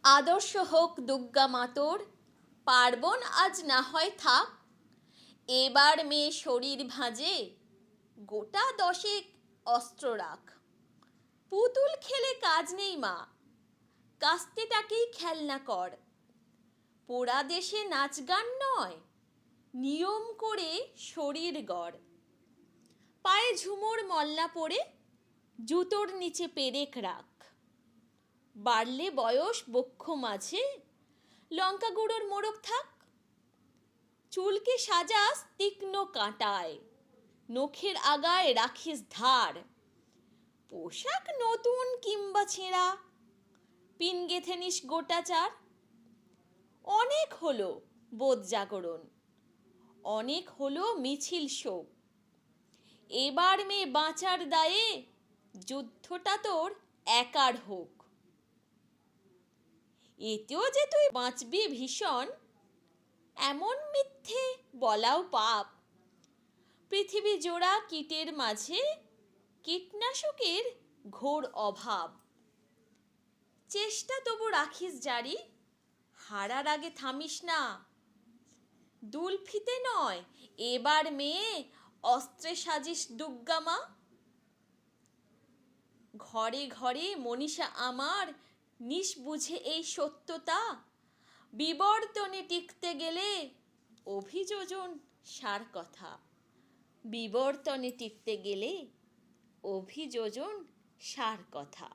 আদর্শ হোক দুর্গা মাতোর, পার্বণ আজ না হয় থাক। এবার মেয়ে শরীর ভাঁজে, গোটা দশেক অস্ত্র রাখ। পুতুল খেলে কাজ নেই মা, কাস্তেটাকেই খেলনা কর। পোড়া দেশে নাচ গান নয়, নিয়ম করে শরীর গড়। পায়ে ঝুমুর মল্লা পরে, জুতোর নিচে পেরেক রাখ। বাড়লে বয়স বক্ষ মাঝে, লঙ্কা গুঁড়োর মোড়ক থাক। চুলকে সাজাস তীক্ষ্ণ কাঁটায়, নখের আগায় রাখিস ধার। পোশাক নতুন কিংবা ছেঁড়া, পিন গেথে নিস গোটা চার। অনেক হলো বোধ জাগরণ, অনেক হলো মিছিল শোক। এবার মেয়ে বাঁচার দায়ে, যুদ্ধটা তোর একার হোক। এতেও যে তুই বাঁচবি ভীষণ, এমন মিথ্যে বলাও পাপ। পৃথিবী জোড়া কীটের মাঝে, কীটনাশকের ঘোর অভাব। চেষ্টা তবু রাখিস জারি, হারার আগে থামিস না। দুলফিতে নয়, এবার মেয়ে অস্ত্রে সাজিস দুর্গা মা। ঘরে ঘরে মনীষা আমার, নিস বুঝে এই সত্যতা। বিবর্তনে টিকতে গেলে অভিযোজন সার কথা। বিবর্তনে টিকতে গেলে অভিযোজন সার কথা।